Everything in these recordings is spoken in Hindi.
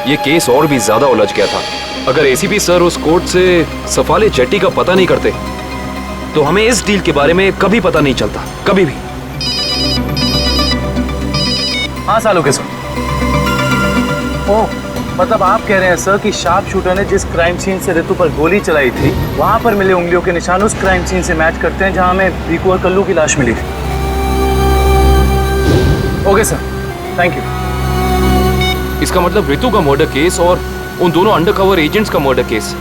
ये केस और भी ज्यादा उलझ गया था। अगर एसीपी सर उस कोर्ट से सफाले जेट्टी का पता नहीं करते तो हमें इस डील के बारे में कभी पता नहीं चलता, कभी भी। हाँ सालुके सर। ओह, मतलब आप कह रहे हैं सर कि शार्प शूटर ने जिस क्राइम सीन से रितु पर गोली चलाई थी वहां पर मिले उंगलियों के निशान उस क्राइम सीन से मैच करते हैं जहां हमें रिकू और कल्लू की लाश मिली थी। Okay sir, thank you. इसका मतलब रितु का मर्डर केस और उन दोनों अंडरकवर एजेंट्स का मर्डर केस,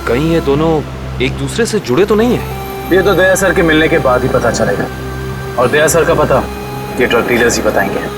कहीं ये दोनों एक दूसरे से जुड़े तो नहीं है? ये तो दया सर के मिलने के बाद ही पता चलेगा, और दया सर का पता ये ड्रग डीलर्स ही बताएंगे।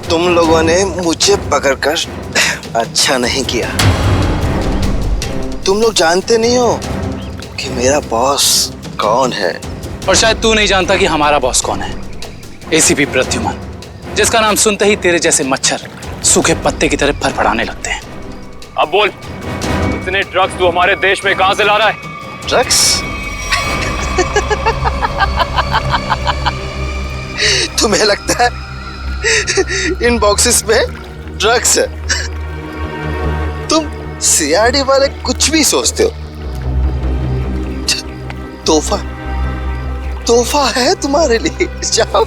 तुम लोगों ने मुझे पकड़कर अच्छा नहीं किया। तुम लोग जानते नहीं हो कि मेरा बॉस कौन है, और शायद तू नहीं जानता कि हमारा बॉस कौन है। एसीपी प्रद्युमन, जिसका नाम सुनते ही तेरे जैसे मच्छर सूखे पत्ते की तरह फड़फड़ाने लगते हैं। अब बोल, इतने ड्रग्स तू हमारे देश में कहां से ला रहा है? ड्रग्स? तुम्हें लगता है इन बॉक्सेस में ड्रग्स है? तुम सीआरडी वाले कुछ भी सोचते हो। तोहफा तोहफा है तुम्हारे लिए, जाओ।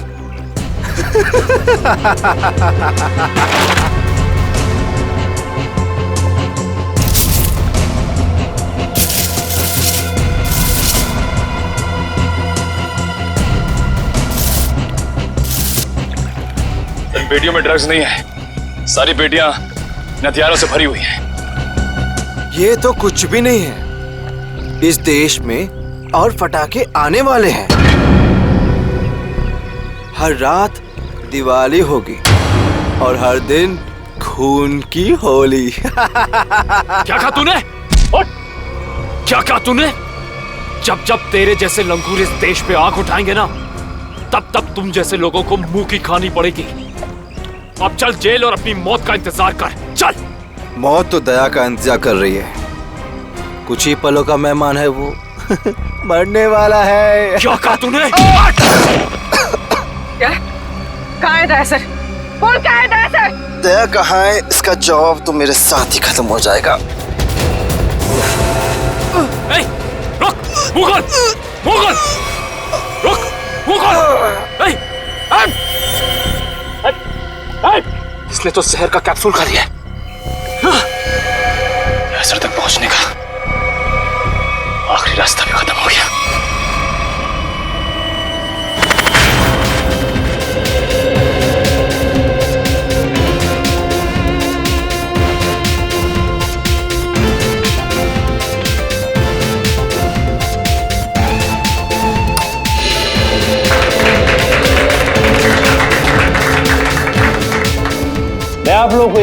इन पेटियों में ड्रग्स नहीं है, सारी पेटियां हथियारों से भरी हुई हैं। ये तो कुछ भी नहीं है। इस देश में और पटाखे आने वाले हैं। हर रात दिवाली होगी और हर दिन खून की होली। क्या कहा तूने? क्या कहा तूने? जब जब तेरे जैसे लंगूर इस देश पे आंख उठाएंगे ना, तब तब तुम जैसे लोगों को मुंह की खानी पड़ेगी। अब चल जेल और अपनी मौत का इंतजार कर, चल। मौत तो दया का इंतजार कर रही है। कुछ ही पलों का मेहमान है वो। मरने वाला है। क्या कहा तूने? क्या? कहाँ है दया सर? बोल, कहाँ है दया सर? दया कहाँ है, इसका जवाब तो मेरे साथ ही खत्म हो जाएगा। रुक, मुगल, मुगल, रुक, मुगल। इसने तो जहर का कैप्सूल खा लिया है। असर तक पहुंचने का आखिरी रास्ता भी खत्म हो गया।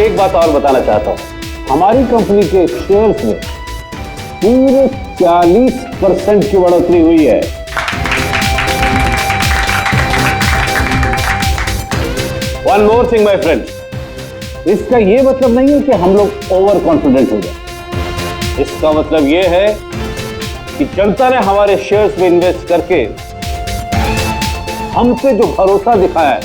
एक बात और बताना चाहता हूं, हमारी कंपनी के शेयर्स में पूरे 40% की बढ़ोतरी हुई है। One more thing my friend, इसका यह मतलब नहीं है कि हम लोग ओवर कॉन्फिडेंट हो जाए। इसका मतलब यह है कि जनता ने हमारे शेयर्स में इन्वेस्ट करके हम पे जो भरोसा दिखाया है,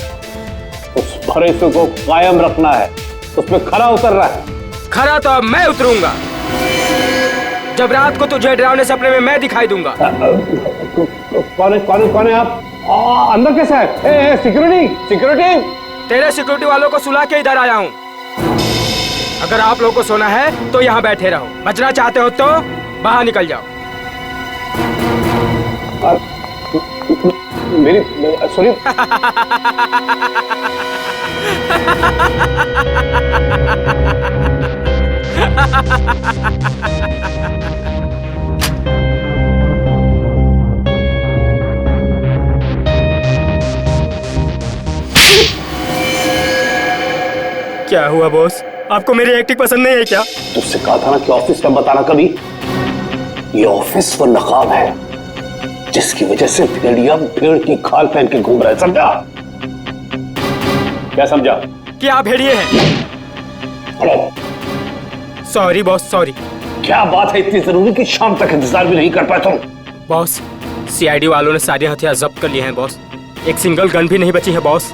उस भरोसे को कायम रखना है, उसमें खरा उतरना है। खरा तो अब मैं उतरूंगा, जब रात को तुझे डरावने सपने में मैं दिखाई दूंगा। कौन है आप? अंदर कैसे है? Security security. तेरे सिक्योरिटी वालों को सुला के इधर आया हूँ। अगर आप लोगों को सोना है तो यहाँ बैठे रहो, बचना चाहते हो तो बाहर निकल जाओ। मेरी सॉरी। क्या हुआ बॉस, आपको मेरी एक्टिंग पसंद नहीं है क्या? तुझसे कहा था ना कि ऑफिस में बताना कभी। ये ऑफिस वो नकाब है जिसकी वजह से भेड़िया भेड़ की खाल पहन के घूम रहा है, समझा? क्या समझा? कि आप भेड़िए हैं। Sorry boss, sorry. क्या बात है इतनी जरूरी कि शाम तक इंतजार भी नहीं कर पाए तुम? बॉस, सीआईडी वालों ने सारे हथियार जब्त कर लिए हैं बॉस। एक सिंगल गन भी नहीं बची है बॉस।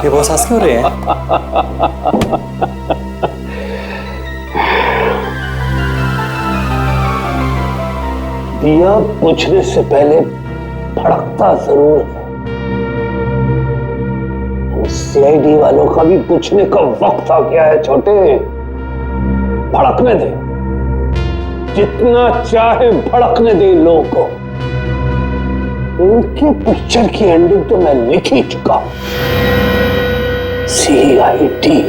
ये बॉस हंस क्यों रहे हैं? दिया बुझने से पहले भड़कता जरूर है। सीआईडी वालों का भी बुझने का वक्त आ गया है छोटे। भड़कने दे, जितना चाहे भड़कने दे लोगों को। उनके पिक्चर की एंडिंग तो मैं लिख ही चुका हूं। सीआईडी।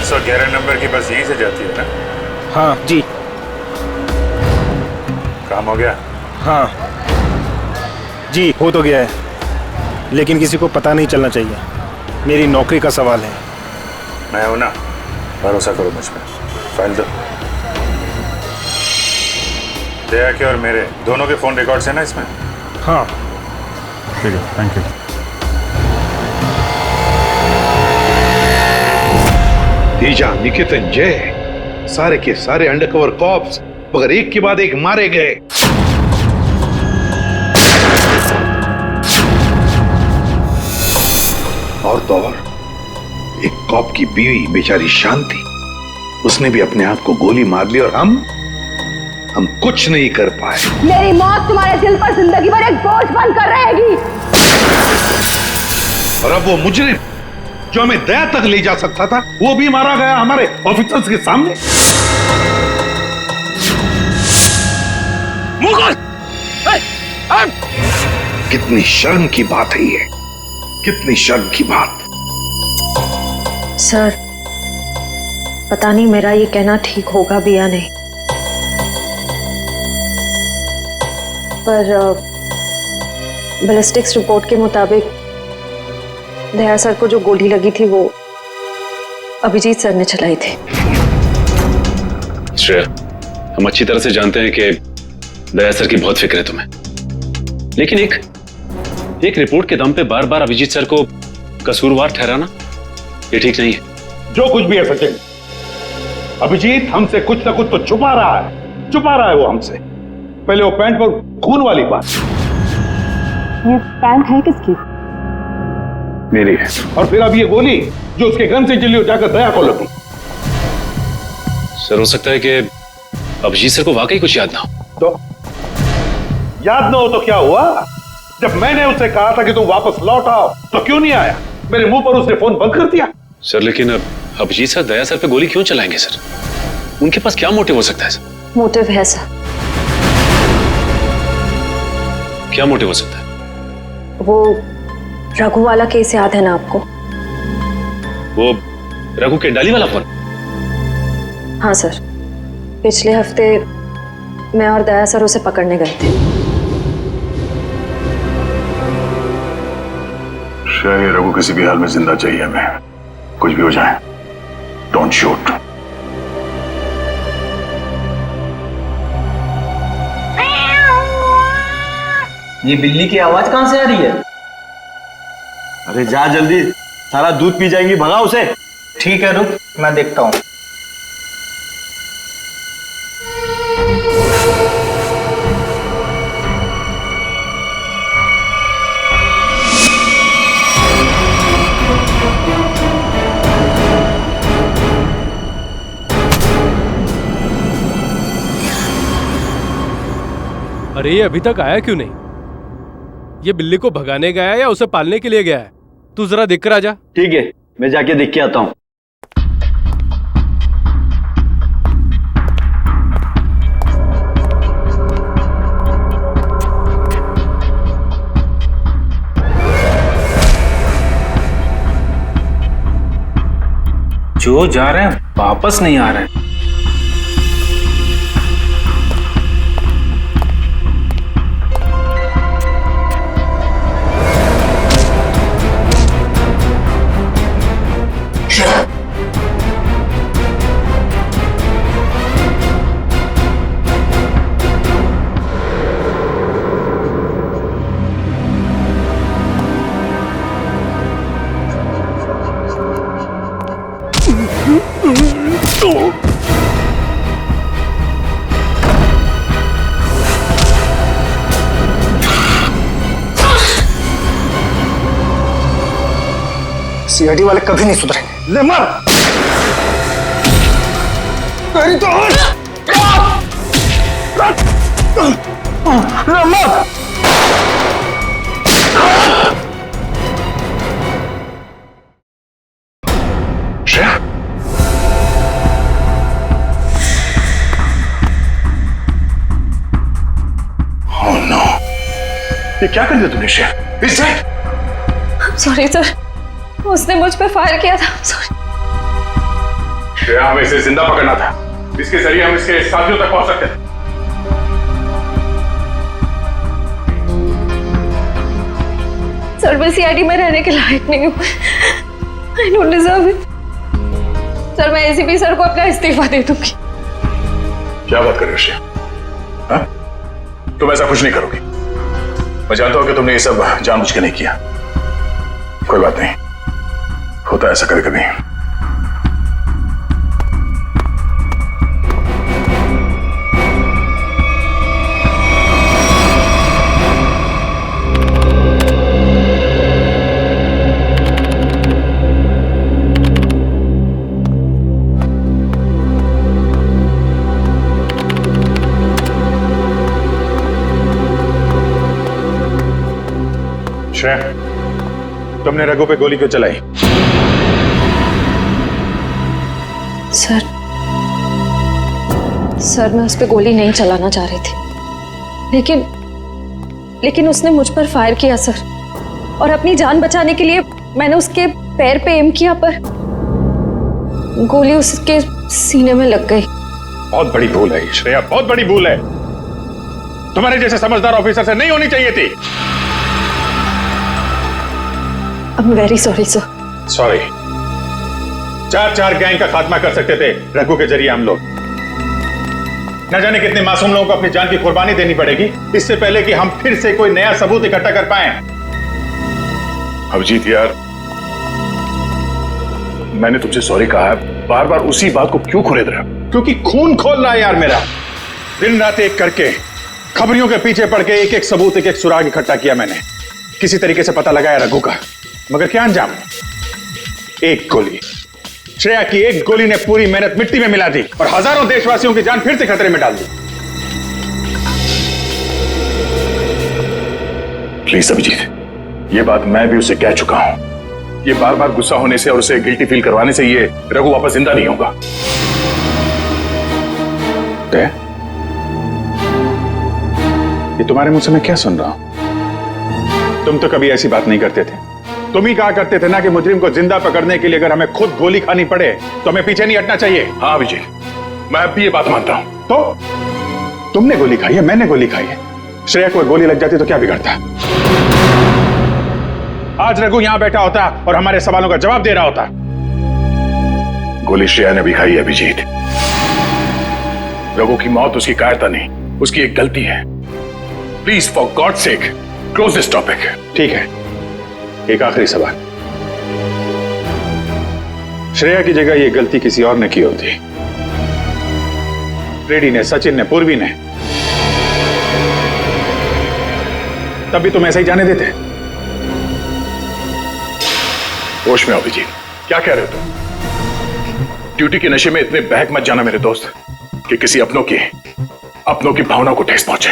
तो 11 नंबर की बस यहीं से जाती है ना? हाँ जी। काम हो गया? हाँ जी, हो तो गया है, लेकिन किसी को पता नहीं चलना चाहिए। मेरी नौकरी का सवाल है। मैं हूं ना, भरोसा करो मुझ पर। फाइल दो। दया के और मेरे दोनों के फोन रिकॉर्ड्स हैं ना इसमें? हाँ ठीक है, थैंक यू। तेजा, निकेतन, जय, सारे के सारे अंडरकवर कॉप्स मगर एक के बाद एक मारे गए। और तो और एक कॉप की बीवी बेचारी शांति, उसने भी अपने आप को गोली मार ली और हम कुछ नहीं कर पाए। मेरी मौत तुम्हारे दिल पर जिंदगी भर एक बोझ बनकर रहेगी। और अब वो मुजरिम जो हमें दया तक ले जा सकता था, वो भी मारा गया हमारे ऑफिसर्स के सामने। मुगल! कितनी शर्म की बात है ये, कितनी शर्म की बात। सर, पता नहीं मेरा ये कहना ठीक होगा भी या नहीं, पर बैलिस्टिक्स रिपोर्ट के मुताबिक दया सर को जो गोली लगी थी वो अभिजीत सर ने चलाई थी। श्रेया, हम अच्छी तरह से जानते हैं कि दया सर की बहुत फिक्र है तुम्हें, लेकिन एक रिपोर्ट के दम पे बार बार अभिजीत सर को कसूरवार ठहराना ये ठीक नहीं है। जो कुछ भी है सचिन, अभिजीत हमसे कुछ ना कुछ तो छुपा रहा है वो हमसे। पहले वो पैंट पर खून वाली बात। ये पैंट है किसकी? मेरी है। और फिर अब ये गोली जो उसके गन से चली हो जाकर दया को लगी। सर, हो सकता है कि अभिजीत सर को वाकई कुछ याद ना हो। तो याद ना हो तो क्या हुआ? जब मैंने उससे कहा था कि तुम वापस लौट आओ तो क्यों नहीं आया? मेरे मुंह पर उसने फोन बंद कर दिया। सर लेकिन अब अभिजीत सर दया सर पे गोली क्यों चलाएंगे सर? उनके पास क्या मोटिव हो सकता है सर? मोटिव है सर। क्या मोटिव हो सकता है? वो रघु वाला केस याद है ना आपको? वो रघु के डाली वाला फोन? हाँ सर, पिछले हफ्ते मैं और दया सर उसे पकड़ने गए थे। शायद रघु किसी भी हाल में जिंदा चाहिए हमें, कुछ भी हो जाए। Don't shoot. ये बिल्ली की आवाज कहां से आ रही है? अरे जा जल्दी, सारा दूध पी जाएंगी, भगा उसे। ठीक है, रुक मैं देखता हूं। अरे ये अभी तक आया क्यों नहीं? ये बिल्ली को भगाने गया है या उसे पालने के लिए गया है? तू जरा देख कर आ जा। ठीक है, मैं जाके देख के आता हूँ। जो जा रहे हैं वापस नहीं आ रहे हैं। सीआईडी वाले कभी नहीं सुधरेंगे। ले मर। तेरी तो ले मर। श्रेया, ओह नो, ये क्या कर दिया तुमने श्रेया? इस सॉरी सर, उसने मुझ पे फायर किया था। सॉरी। श्रेया, हमें इसे जिंदा पकड़ना था, इसके जरिए हम इसके साथियों तक पहुंच सकते थे। सर मैं सीआईडी में रहने के लायक नहीं हूँ। I don't deserve it. Sir मैं एसीपी सर को अपना इस्तीफा दे दूंगी। क्या बात कर रहे हो श्रेया? हाँ? तुम ऐसा कुछ नहीं करोगी। मैं जानता हूं कि तुमने ये सब जानबूझ के नहीं किया। कोई बात नहीं, होता है ऐसा कभी कभी। श्रेया, तुमने रघु पे गोली क्यों चलाई? सर मैं उस पर गोली नहीं चलाना चाह रही थी, लेकिन उसने मुझ पर फायर किया सर, और अपनी जान बचाने के लिए मैंने उसके पैर पे एम किया, पर गोली उसके सीने में लग गई। बहुत बड़ी भूल है श्रेया, बहुत बड़ी भूल है। तुम्हारे जैसे समझदार ऑफिसर से नहीं होनी चाहिए थी। I am very sorry sir. Sorry. 4 gang का खात्मा कर सकते थे रघु के जरिए हम लोग। न जाने कितने मासूम लोगों को अपनी जान की कुर्बानी देनी पड़ेगी इससे पहले कि हम फिर से कोई नया सबूत इकट्ठा कर पाए। अभिजीत यार, मैंने तुमसे सॉरी कहा है, बार बार उसी बात को क्यों खुरेद रहे हो? क्योंकि खून खोल रहा है यार मेरा। दिन रात एक करके खबरियों के पीछे पड़ के एक एक सबूत, एक एक सुराग इकट्ठा किया मैंने। किसी तरीके से पता लगाया रघु का, मगर क्या अंजाम? एक गोली, श्रेया की एक गोली ने पूरी मेहनत मिट्टी में मिला दी और हजारों देशवासियों की जान फिर से खतरे में डाल दी। प्लीज अभिजीत, ये बात मैं भी उसे कह चुका हूं, ये बार बार गुस्सा होने से और उसे गिल्टी फील करवाने से ये रघु वापस जिंदा नहीं होगा। ये तुम्हारे मुंह से मैं क्या सुन रहा हूं? तुम तो कभी ऐसी बात नहीं करते थे। तुम ही कहा करते थे ना कि मुजरिम को जिंदा पकड़ने के लिए अगर हमें खुद गोली खानी पड़े तो हमें पीछे नहीं हटना चाहिए। हाँ विजय, मैं अब भी ये बात मानता हूं। तो तुमने गोली खाई है, मैंने गोली खाई है। श्रेया को गोली लग जाती तो क्या बिगड़ता? आज रघु यहां बैठा होता और हमारे सवालों का जवाब दे रहा होता। गोली श्रेया ने भी खाई है अभिजीत। रघु की मौत उसकी कायरता नहीं, उसकी एक गलती है। Please for God sake close this topic. ठीक है, एक आखिरी सवाल। श्रेया की जगह यह गलती किसी और ने की होती, रेड्डी ने, सचिन ने, पूर्वी ने, तब भी तुम ऐसा ही जाने देते? होश में अभिजीत, क्या कह रहे हो तुम? ड्यूटी के नशे में इतने बहक मत जाना मेरे दोस्त कि किसी अपनों की भावना को ठेस पहुंचे।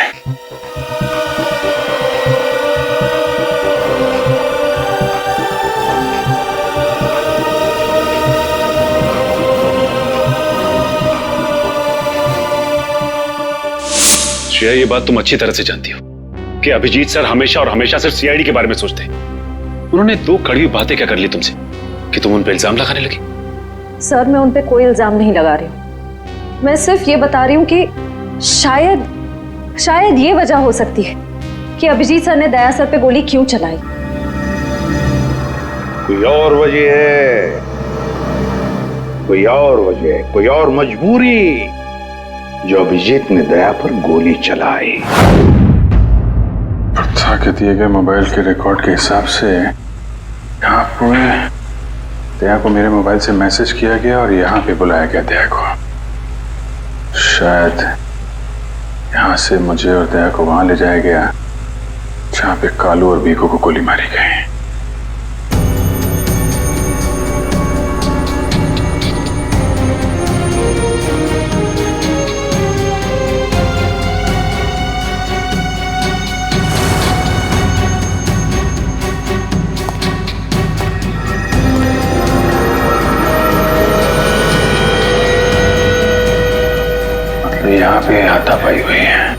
श्रेया, ये बात तुम अच्छी तरह से जानती हो कि अभिजीत सर हमेशा और हमेशा सिर्फ सीआईडी के बारे में सोचते हैं। उन्होंने दो कड़वी बातें क्या कर ली तुमसे कि तुम उन पर इल्जाम लगाने लगी? सर, मैं उन पे कोई इल्जाम नहीं लगा रही हूँ। मैं सिर्फ ये बता रही हूँ कि शायद ये वजह हो सकती है कि अभिजीत सर ने दया सर पे गोली क्यों चलाई। कोई और वजह है, कोई और वजह, कोई और मजबूरी जो अभिजीत ने दया पर गोली चलाई। प्रथा के दिए गए मोबाइल के रिकॉर्ड के हिसाब से यहाँ पर दया को मेरे मोबाइल से मैसेज किया गया और यहाँ पे बुलाया गया दया को। शायद यहाँ से मुझे और दया को वहां ले जाया गया जहाँ पे कालू और बीकू को गोली मारी गई। यहाँ पे हाथापाई हुई है।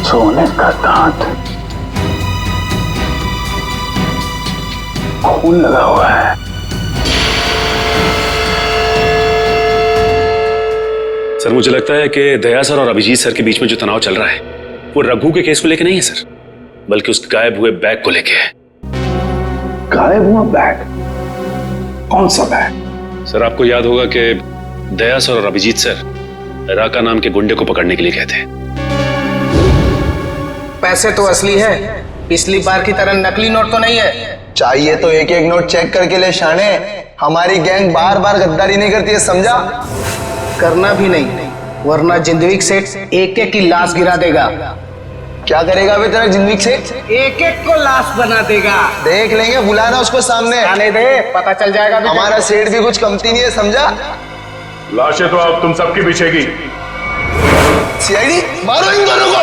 सोने का दांत, खून लगा हुआ है। सर, मुझे लगता है कि दया सर और अभिजीत सर के बीच में जो तनाव चल रहा है वो रघु के केस को लेके नहीं है सर, बल्कि उस गायब हुए बैग को लेके है। गायब हुआ बैग? कौन सा बैग? सर, आपको याद होगा कि दया सर और अभिजीत सर राका नाम के गुंडे को पकड़ने के लिए गए थे। पैसे तो असली है, पिछली बार की तरह नकली नोट तो नहीं है। चाहिए तो एक एक नोट चेक करके ले शाने। हमारी गैंग बार बार गद्दारी नहीं करती है, समझा? करना भी नहीं, वरना जिंदगी सेठ एक एक की लाश गिरा देगा। क्या करेगा बे तेरा जिंदगी सेठ? एक एक को लाश बना देगा। देख लेंगे, बुलाना उसको सामने। आने दे, पता चल जाएगा। हमारा सेठ भी कुछ कमती नहीं है, समझा? लाशें तो अब तुम सबकी बिछेगी। सीआईडी, मारो इन दोनों को।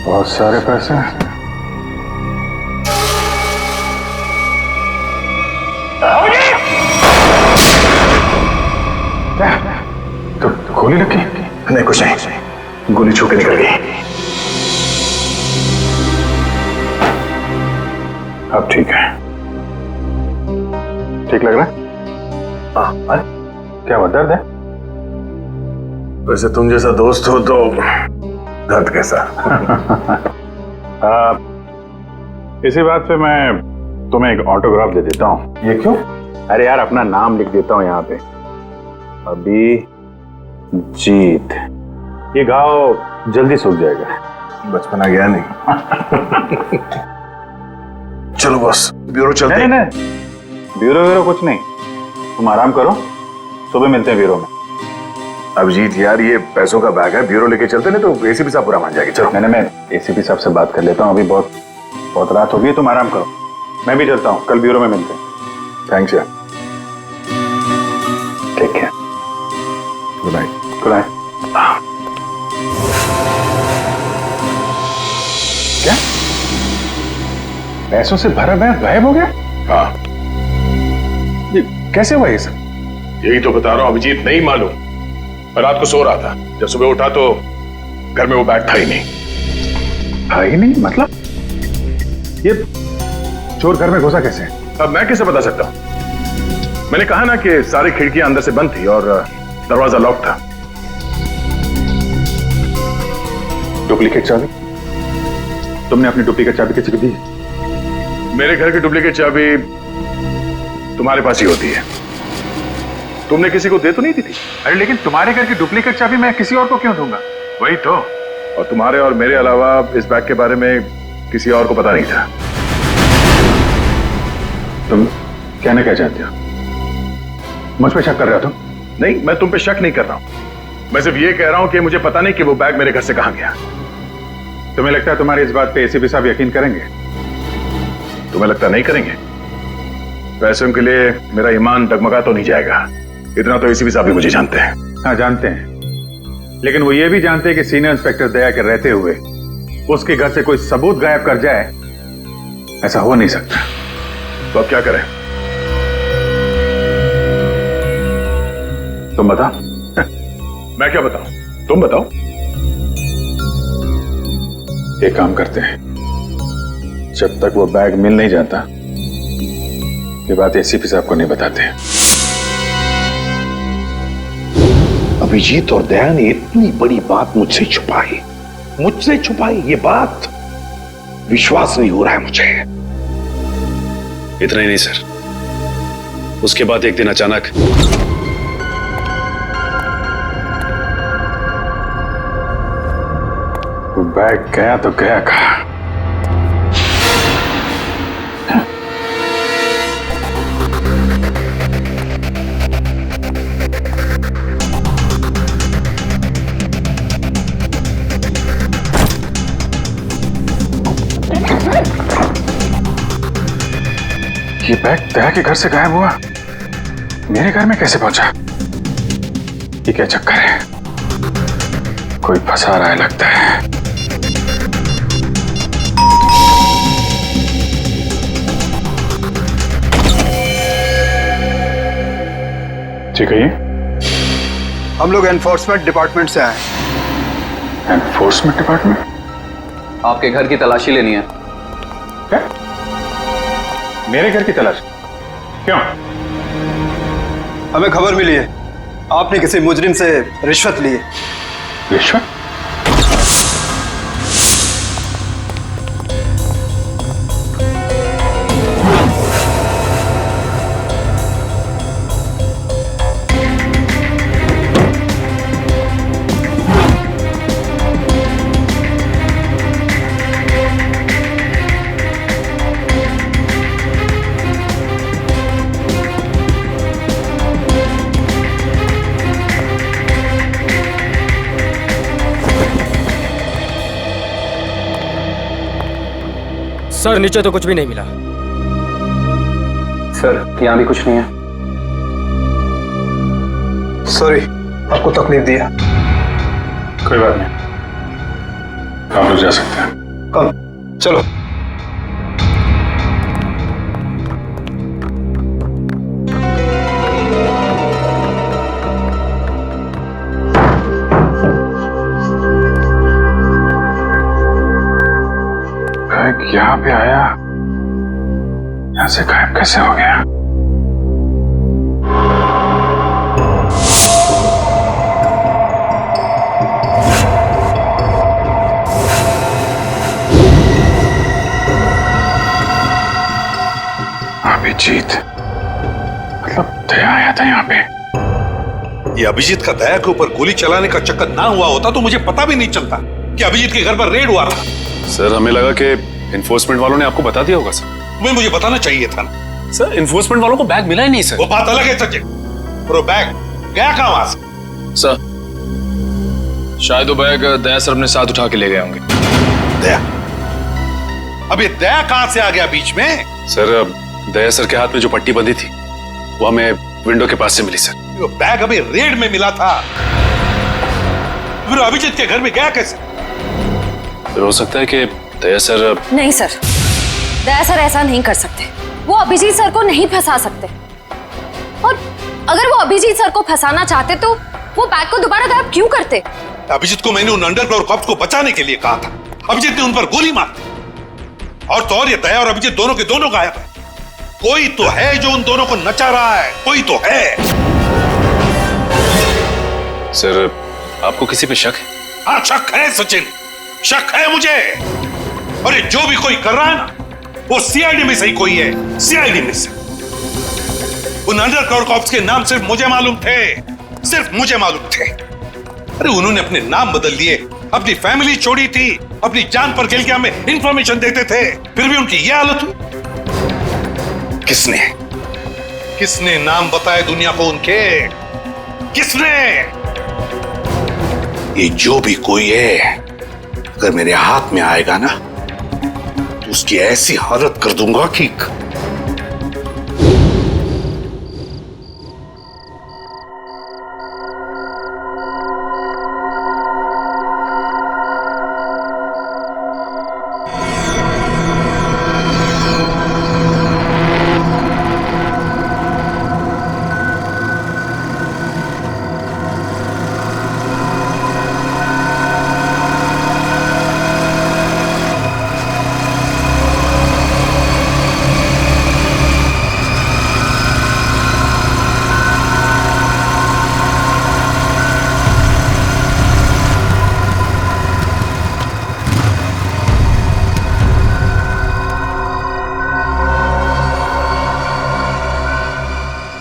बहुत सारे पैसे। तो गोली लगी? नहीं, कुछ नहीं, गोली छू के निकल गई। अब ठीक है, ठीक लग रहा है? हाँ। अरे क्या हुआ, दर्द है? वैसे तुम जैसा दोस्त हो तो दर्द कैसा? इसी बात पे मैं तुम्हें एक ऑटोग्राफ दे देता हूँ। ये क्यों? अरे यार अपना नाम लिख देता हूँ यहाँ पे, अभिजीत। ये घाव जल्दी सूख जाएगा, बचपना गया नहीं। चलो बॉस, ब्यूरो चलते हैं। नहीं, ब्यूरो कुछ नहीं, तुम आराम करो, सुबह मिलते हैं ब्यूरो में। अभिजीत यार ये पैसों का बैग है, ब्यूरो लेके चलते नहीं तो एसीपी साहब बुरा मान जाएंगे। चलो। मैं एसीपी साहब से बात कर लेता हूँ, अभी बहुत रात हो गई, तुम आराम करो, मैं भी चलता हूँ, कल ब्यूरो में मिलते हैं। थैंक्स यार। ठीक है, गुड नाइट। Good night. क्या पैसों से भरा बैग गायब हो गया? हाँ, ये कैसे हुआ ये सब? यही तो बता रहा हूँ अभिजीत, नहीं मालूम। मैं रात को सो रहा था, जब सुबह उठा तो घर में वो बैग था ही नहीं। था ही नहीं मतलब? ये चोर घर में घुसा कैसे? अब मैं कैसे बता सकता हूँ? मैंने कहा ना कि सारी खिड़कियां अंदर से बंद थी और दरवाजा लॉक था। डुप्लीकेट चाबी? तुमने अपनी डुप्लीकेट चाबी किसी को दी? मेरे घर की डुप्लीकेट चाबी तुम्हारे पास ही होती है, तुमने किसी को दे तो नहीं दी थी? अरे लेकिन तुम्हारे घर की डुप्लीकेट चाबी मैं किसी और को क्यों दूंगा? वही तो, और तुम्हारे और मेरे अलावा इस बैग के बारे में किसी और को पता नहीं था। तुम कहना क्या चाहते हो? मुझ पे शक कर रहे हो तुम? नहीं, मैं तुम पे शक नहीं कर रहा हूं, मैं सिर्फ ये कह रहा हूं कि मुझे पता नहीं कि वो बैग मेरे घर से कहां गया। तुम्हें लगता है तुम्हारी इस बात पे एसीपी साहब यकीन करेंगे? तुम्हें लगता नहीं करेंगे? पैसों के लिए मेरा ईमान डगमगा तो नहीं जाएगा, इतना तो एसीपी साहब भी मुझे जानते हैं। हाँ जानते हैं, लेकिन वो ये भी जानते हैं कि सीनियर इंस्पेक्टर दया के रहते हुए उसके घर से कोई सबूत गायब कर जाए, ऐसा हो नहीं सकता। तो अब क्या करें? तुम बताओ। मैं क्या बताऊं? तुम बताओ। एक काम करते हैं, जब तक वो बैग मिल नहीं जाता ये बात एसीपी साहब को नहीं बताते। अभिजीत और दया ने इतनी बड़ी बात मुझसे छुपाई, ये बात विश्वास नहीं हो रहा है मुझे। इतना ही नहीं सर, उसके बाद एक दिन अचानक वो बैग गया तो गया कहाँ? ये बैग दया के घर से गायब हुआ, मेरे घर में कैसे पहुंचा? ये क्या चक्कर है? कोई फंसा रहा है लगता है। जी कहिए। हम लोग एनफोर्समेंट डिपार्टमेंट से आए हैं। Enforcement department? आपके घर की तलाशी लेनी है। क्या? मेरे घर की तलाश? क्यों? हमें खबर मिली है आपने किसी मुजरिम से रिश्वत ली है। रिश्वत? सर नीचे तो कुछ भी नहीं मिला। सर यहाँ भी कुछ नहीं है। सॉरी आपको तकलीफ दिया। कोई बात नहीं, आप लोग जा सकते हैं। कम चलो। यहाँ पे आया, यहाँ से गायब कैसे हो गया? दया आया था यहाँ पे। ये अभिजीत का दया के ऊपर गोली चलाने का चक्कर ना हुआ होता तो मुझे पता भी नहीं चलता कि अभिजीत के घर पर रेड हुआ था। सर हमें लगा कि इन्फोर्समेंट वालों ने आपको बता दिया होगा सर। तुम्हें मुझे बताना चाहिए था ना। सर इन्फोर्समेंट वालों को बैग मिला ही नहीं सर। वो बात अलग है सचिन, और वो बैग गया कहां वहां से? सर शायद वो बैग दया सर अपने साथ उठा के ले गए होंगे। दया? अब ये दया कहां से आ गया बीच में? सर दया सर के हाथ में जो पट्टी बंधी थी वो हमें विंडो के पास से मिली सर। वो बैग अभी रेड में मिला था, फिर अभिजीत के घर में गया कैसे? फिर हो सकता है कि दया सर। नहीं सर, दया सर ऐसा नहीं कर सकते। वो अभिजीत सर को नहीं फंसा सकते, और अगर वो अभिजीत सर को फंसाना चाहते तो वो बैग को दोबारा गायब क्यों करते? अभिजीत को मैंने उन अंडरग्राउंड कॉप्स को बचाने के लिए कहा था, अभिजीत ने उन पर गोली मार दी। और तो और ये दया और अभिजीत दोनों के दोनों गायब है। कोई तो है जो उन दोनों को नचा रहा है, कोई तो है। सर आपको किसी पे शक है? हाँ शक है सचिन, शक है मुझे। और ये जो भी कोई कर रहा है ना, वो सीआईडी में से ही कोई है, सीआईडी में से। उन अंडरग्राउंड कॉप्स के नाम सिर्फ मुझे मालूम थे, सिर्फ मुझे मालूम थे। अरे उन्होंने अपने नाम बदल लिए, अपनी फैमिली छोड़ी थी, अपनी जान पर खेल के हमें इंफॉर्मेशन देते थे, फिर भी उनकी यह हालत हुई। किसने नाम बताए दुनिया को उनके? किसने? ये जो भी कोई है अगर मेरे हाथ में आएगा ना तो उसकी ऐसी हालत कर दूंगा कि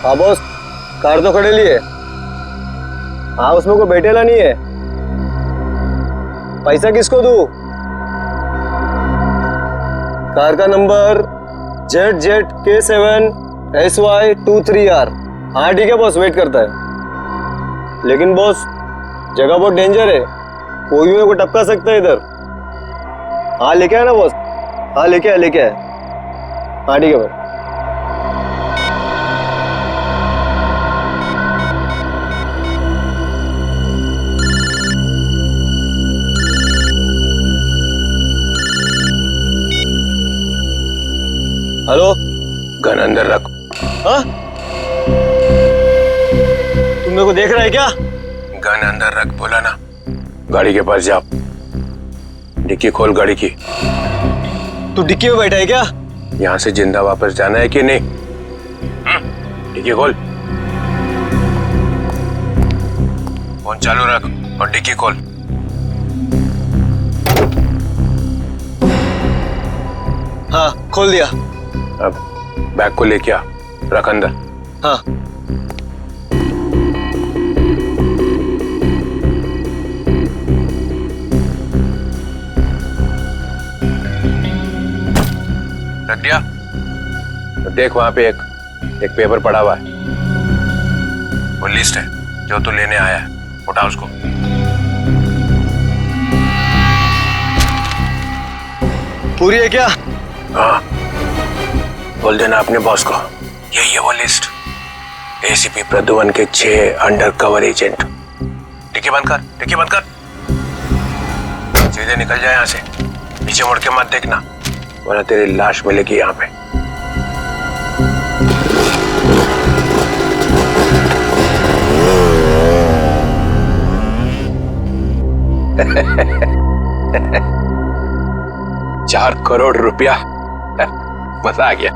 हाँ बॉस, कार तो खड़े लिए। हाँ उसमें कोई बैठेला नहीं है। पैसा किसको दूं? कार का नंबर ZZK7SY23R। हाँ ठीक है बॉस, वेट करता है। लेकिन बॉस जगह बहुत डेंजर है, कोई भी मेरे को टपका सकता है इधर। हाँ लेके आया ना बॉस? हाँ लेके आया। हाँ ठीक है भाई। हेलो, गन अंदर रख। हाँ? तुम मेरे को देख रहा है क्या? गन अंदर रख बोला ना। गाड़ी के पास जा, डिक्की खोल गाड़ी की। तू डिक्की में बैठा है क्या? यहाँ से जिंदा वापस जाना है कि नहीं? डिक्की खोल। फोन चालू रख और डिक्की खोल। हाँ खोल दिया। अब बैग को लेके आ, रख अंदर। हाँ। रख दिया? तो देख वहां पे एक पेपर पड़ा हुआ है, वो लिस्ट है जो तू लेने आया है। उठा उसको। पूरी है क्या? हाँ, बोल देना अपने बॉस को यही है वो लिस्ट। एसीपी प्रद्युमन के 6 अंडरकवर एजेंट। डिक्की बंद कर, डिक्की बंद कर। सीधे निकल जाए यहाँ से, पीछे मुड़ के मत देखना वरना तेरी लाश मिलेगी यहाँ पे। ₹4 करोड़ मजा आ गया।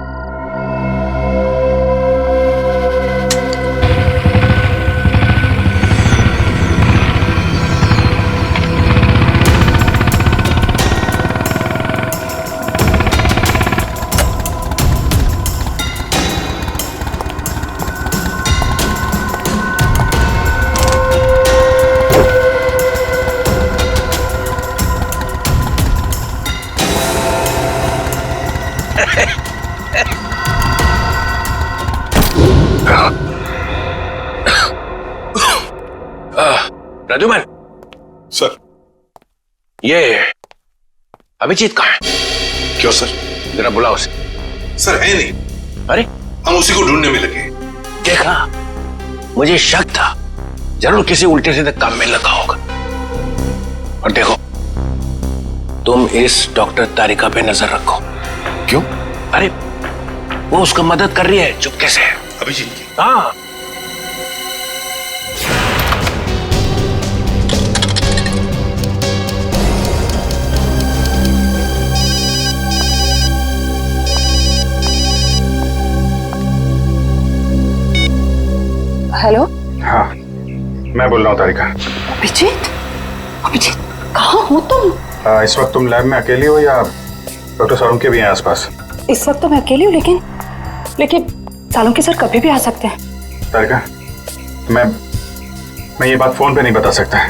प्रद्युमन सर, ये अभिजीत कहाँ है? क्यों सर? जरा बुलाओ उसे। सर है नहीं। अरे हम उसी को ढूंढने में लगे। देखा, मुझे शक था, जरूर किसी उल्टे सीधे काम में लगा होगा। और देखो, तुम इस डॉक्टर तारिका पे नजर रखो। क्यों? अरे वो उसको मदद कर रही है चुपके से। अभिजीत की? हाँ। हेलो। हाँ, मैं बोल रहा हूँ तारिका। अभिजीत, अभिजीत कहाँ हो तुम? इस वक्त तुम लैब में अकेली हो या डॉक्टर सालुंके भी हैं आसपास? इस वक्त तो मैं अकेली हूँ, लेकिन सालुंके सर कभी भी आ सकते हैं। तारिका, मैं ये बात फोन पे नहीं बता सकता।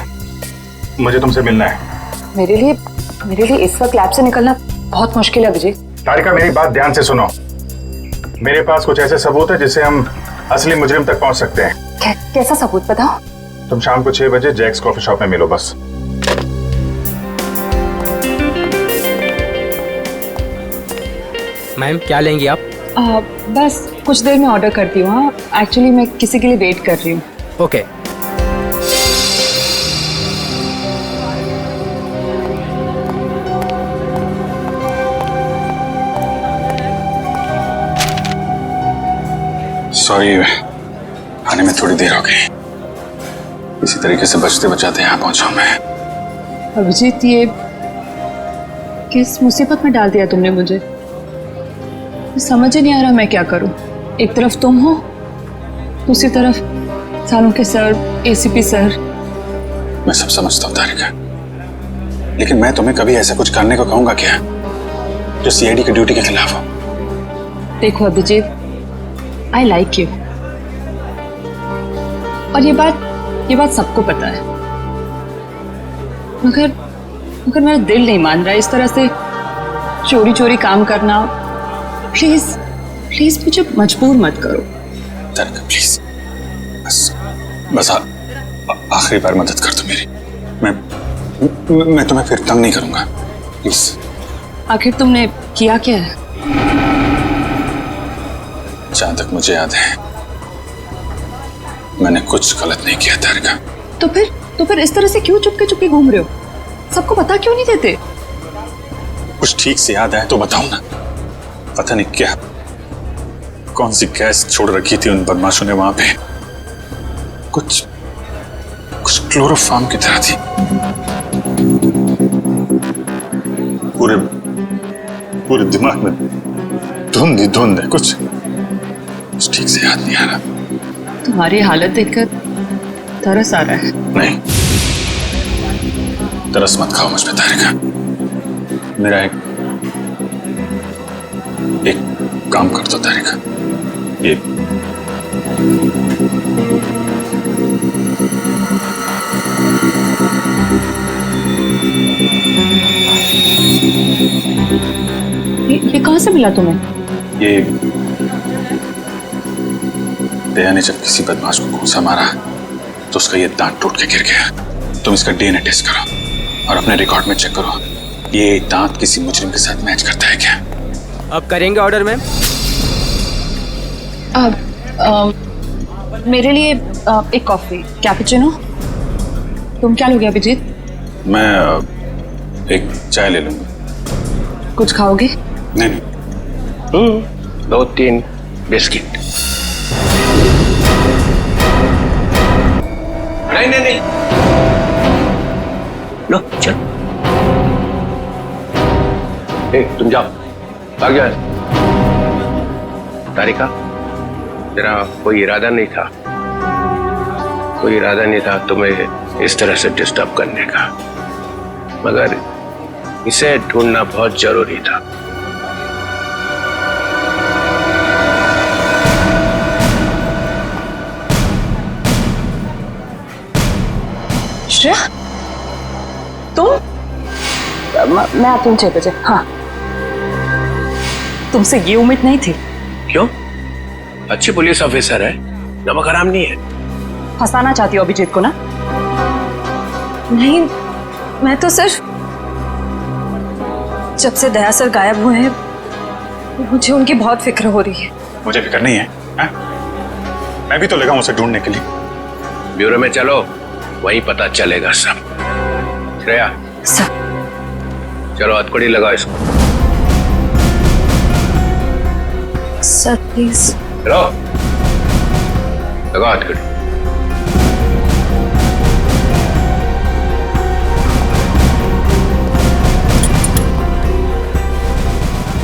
मुझे तुमसे मिलना है। मेरे लिए इस वक्त लैब से निकलना बहुत मुश्किल है अभिजीत। तारिका, मेरी बात ध्यान से सुनो। मेरे पास कुछ ऐसे सबूत है जिससे हम असली मुजरिम तक पहुंच सकते हैं। कैसा सबूत बताओ? तुम शाम को 6 बजे जैक्स कॉफी शॉप में मिलो बस। मैम क्या लेंगी आप? बस कुछ देर में ऑर्डर करती हूँ। हाँ, एक्चुअली मैं किसी के लिए वेट कर रही हूँ। ओके। सॉरी, आने में थोड़ी देर हो गई। इसी तरीके से बचते बचाते यहाँ पहुंचा मैं। अभिजीत, ये किस मुसीबत में डाल दिया तुमने मुझे? समझ ही नहीं आ रहा मैं क्या करूं। एक तरफ तुम हो, दूसरी तरफ सालुंके सर, एसीपी सर। मैं सब समझता हूँ तारिका, लेकिन मैं तुम्हें कभी ऐसा कुछ करने को कहूंगा क्या जो सीआईडी की ड्यूटी के खिलाफ हो? देखो अभिजीत, आई लाइक यू, और ये बात सबको पता है, मगर मेरा दिल नहीं मान रहा है इस तरह से चोरी चोरी काम करना। प्लीज मुझे मजबूर मत करो। तारिका प्लीज, बस आखिरी बार मदद कर दो मेरी। मैं तुम्हें फिर तंग नहीं करूंगा, प्लीज। आखिर तुमने किया क्या है? जहां तक मुझे याद है मैंने कुछ गलत नहीं किया तारिका। तो फिर इस तरह से क्यों चुपके चुपके घूम रहे हो? सबको बता क्यों नहीं देते? कुछ ठीक से याद आए तो बताओ ना। पता नहीं क्या, कौन सी गैस छोड़ रखी थी उन बदमाशों ने वहां पे। कुछ क्लोरोफॉर्म की तरह थी। पूरे दिमाग में धुंध है। कुछ ठीक से याद नहीं आ रहा। तुम्हारी हालत देखकर तरस आ रहा है। नहीं, तरस मत खाओ मुझ पे तारिका। मेरा एक काम कर दो तारिका। ये कहां से मिला तुम्हें? ये दया ने जब किसी बदमाश को घूंसा मारा तो उसका ये दांत टूट के गिर गया। तुम इसका डीएनए टेस्ट करो और अपने रिकॉर्ड में चेक करो, ये दांत किसी मुजरिम के साथ मैच करता है क्या। अब करेंगे ऑर्डर मैम? मेरे लिए एक कॉफी कैपुचिनो। तुम क्या लोगे अभिजीत? मैं एक चाय ले लूंगा। कुछ खाओगे? नहीं। 2-3 बिस्किट। नहीं। लो चल। तुम जाओ, भाग जाओ। तारिका, तेरा कोई इरादा नहीं था तुम्हें इस तरह से डिस्टर्ब करने का, मगर इसे ढूंढना बहुत जरूरी था। श्रेया, तुम? मैं आती हूँ 6 बजे। हाँ, तुमसे ये उम्मीद नहीं थी। क्यों? अच्छी पुलिस ऑफिसर है, नमक हराम नहीं है। फंसाना चाहती हो अभिजीत को ना? नहीं, मैं तो सिर्फ जब से दया सर गायब हुए हैं मुझे उनकी बहुत फिक्र हो रही है। मुझे फिक्र नहीं है, हा? मैं भी तो लगा हूं उसे ढूंढने के लिए। ब्यूरो में चलो, वहीं पता चलेगा सब। श्रेया सर, चलो हथकड़ी लगाओ इसको। Sir please. चलो लगाओ हथकड़ी।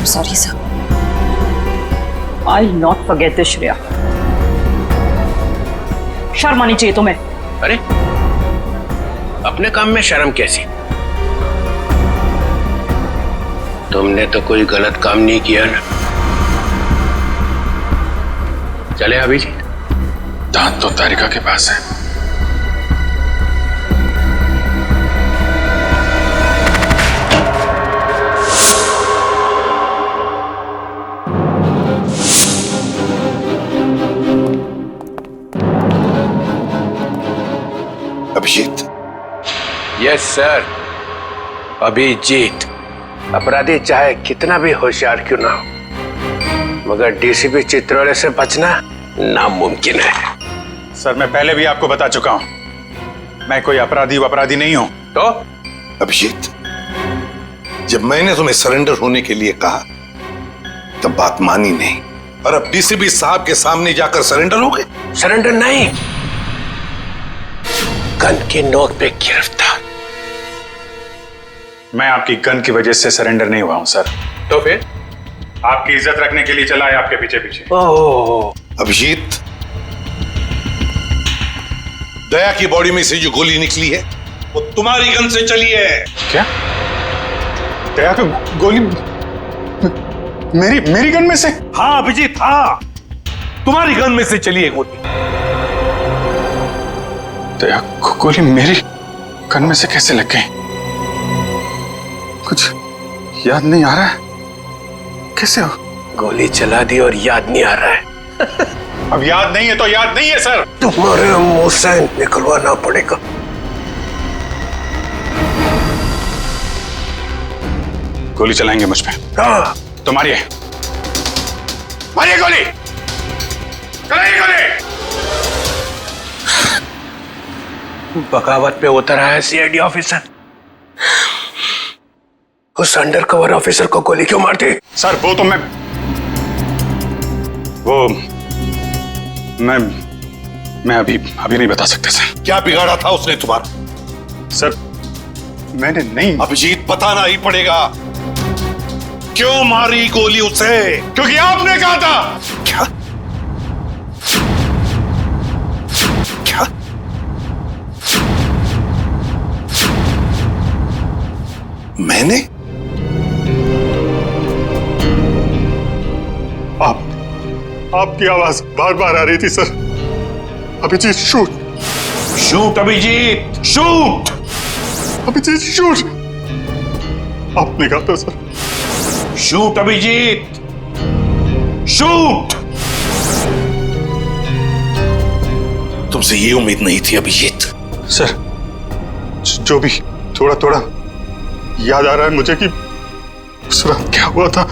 Sorry sir. I not forget this Shreya. शर्म आनी चाहिए तुम्हें। अरे अपने काम में शर्म कैसी? तुमने तो कोई गलत काम नहीं किया ना। चले अभिजीत। दांत तो तारिका के पास है। अभिजीत। Yes sir, Abhijeet. अपराधी चाहे कितना भी होशियार क्यों ना हो, मगर डीसीपी चित्रोले से बचना नामुमकिन है। सर मैं पहले भी आपको बता चुका हूं, मैं कोई अपराधी नहीं हूं। तो अभिजीत, जब मैंने तुम्हें सरेंडर होने के लिए कहा तब बात मानी नहीं, और अब डीसीपी साहब के सामने जाकर सरेंडर हो गए। सरेंडर नहीं, गन की नोक पे गिरफ्तार। मैं आपकी गन की वजह से सरेंडर नहीं हुआ हूं सर। तो फिर आपकी इज्जत रखने के लिए चला है आपके पीछे पीछे। अभिजीत, दया की बॉडी में से जो गोली निकली है वो तुम्हारी गन से चली है। क्या? दया की गोली मेरी गन में से? हाँ अभिजीत, हाँ, तुम्हारी गन में से चली है गोली। दया को गोली मेरी गन में से कैसे लग गई? कुछ याद नहीं आ रहा है। कैसे हो? गोली चला दी और याद नहीं आ रहा है। अब याद नहीं है तो याद नहीं है सर। तुम्हारे मुंह से निकलवाना पड़ेगा। गोली चलाएंगे मुझ पे? हाँ। तो मारिए, मारिए गोली, चलाइए गोली। बगावत पे उतर आया सीआईडी ऑफिसर। उस अंडर कवर ऑफिसर को गोली क्यों मारते? सर वो तो मैं अभी नहीं बता सकते सर। क्या बिगाड़ा था उसने तुम्हारा? सर मैंने नहीं। अभिजीत, बताना ही पड़ेगा। क्यों मारी गोली उसे? क्योंकि आपने कहा था। क्या? क्या? मैंने? आपकी आवाज बार बार आ रही थी sir. Abhijeet shoot. Shoot Abhijeet, shoot. Abhijeet shoot. आपने कहा था सर। Shoot Abhijeet, shoot. तुमसे ये उम्मीद नहीं थी अभिजीत। सर जो भी थोड़ा थोड़ा याद आ रहा है मुझे कि उस रात क्या हुआ था।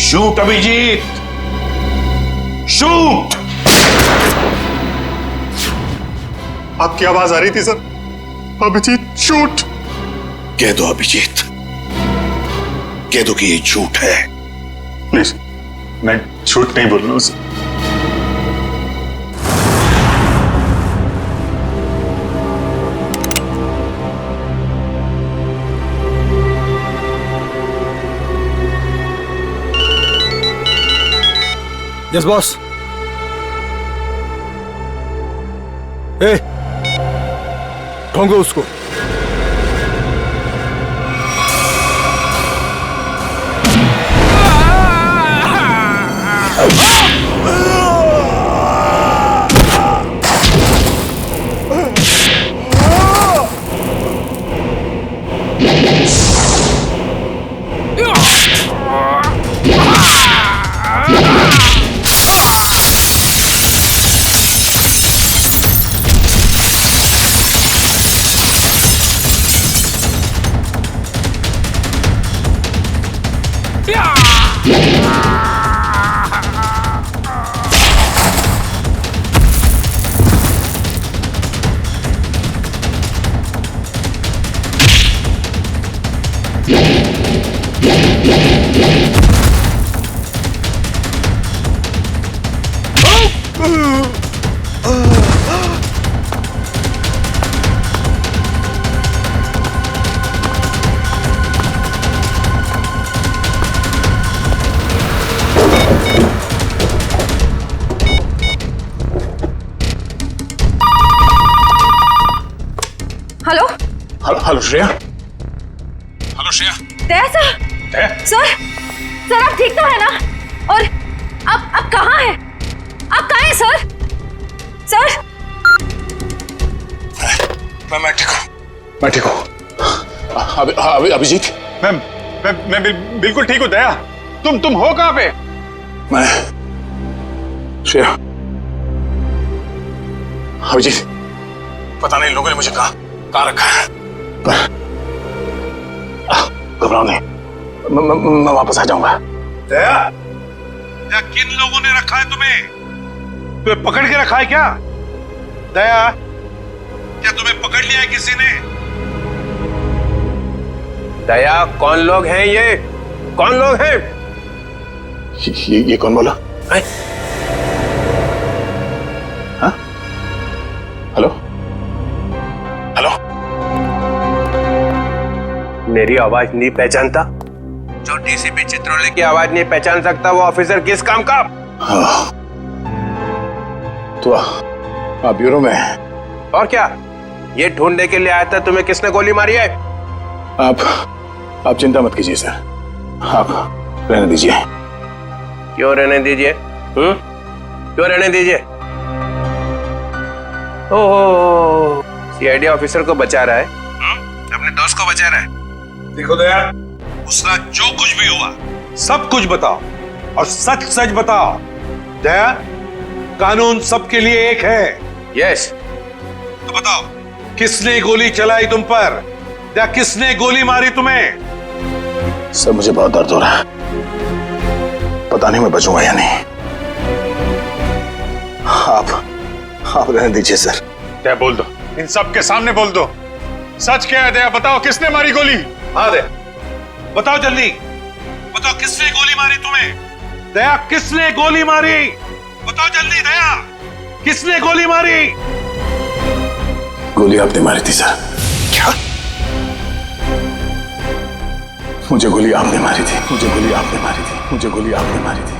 Shoot Abhijeet, shoot. आपकी आवाज आ रही थी सर। अभिजीत शूट। कह दो अभिजीत, कह दो कि ये झूठ है। नहीं सर, मैं झूठ नहीं बोल रहा हूं सर। Yes boss. ए, ठोंको उसको। Hello hello Shreya. Hello Shreya. Daya sir. Sir आप ठीक तो है ना? और आप कहाँ हैं? आप कहाँ हैं सर? सर मैं ठीक हूँ। अभिजीत, मैं बिल्कुल ठीक हूँ। दया, तुम हो कहाँ पे? मैं श्रेया, अभिजीत, पता नहीं लोगों ने मुझे कहाँ रखा है, पर घबराओ नहीं, मैं वापस आ जाऊंगा। दया, किन लोगों ने रखा है तुम्हें? तुम्हें पकड़ के रखा है क्या? दया, क्या तुम्हें पकड़ लिया है किसी ने? दया, कौन लोग हैं ये? कौन लोग हैं? ये कौन बोला? हाँ? हेलो? मेरी आवाज नहीं पहचानता? जो डीसीपी चित्रोले की आवाज नहीं पहचान सकता वो ऑफिसर किस काम का? हाँ। तो आप ब्यूरो में हैं? और क्या? ये ढूंढने के लिए आया था तुम्हें किसने गोली मारी है? आप चिंता मत कीजिए सर, आप रहने दीजिए। क्यों रहने दीजिए? क्यों रहने दीजिए? ओह, सीआईडी ऑफिसर को बचा रहा है, अपने दोस्त को बचा रहा है। देखो दया, उसका जो कुछ भी हुआ सब कुछ बताओ और सच सच बताओ। दया, कानून सबके लिए एक है। यस। तो बताओ, किसने गोली चलाई तुम पर? या किसने गोली मारी तुम्हें? सर मुझे बहुत दर्द हो रहा है, पता नहीं मैं बचूंगा या नहीं। आप रहने दीजिए सर। क्या बोल दो, इन सब के सामने बोल दो, सच क्या है? दया बताओ, किसने मारी गोली? हाँ दया, बताओ जल्दी, बताओ किसने गोली मारी तुम्हें? दया, किसने गोली मारी? बताओ जल्दी दया, किसने गोली मारी? गोली आपने मारी थी सर। क्या? मुझे गोली आपने मारी थी, मुझे गोली आपने मारी थी, मुझे गोली आपने मारी थी।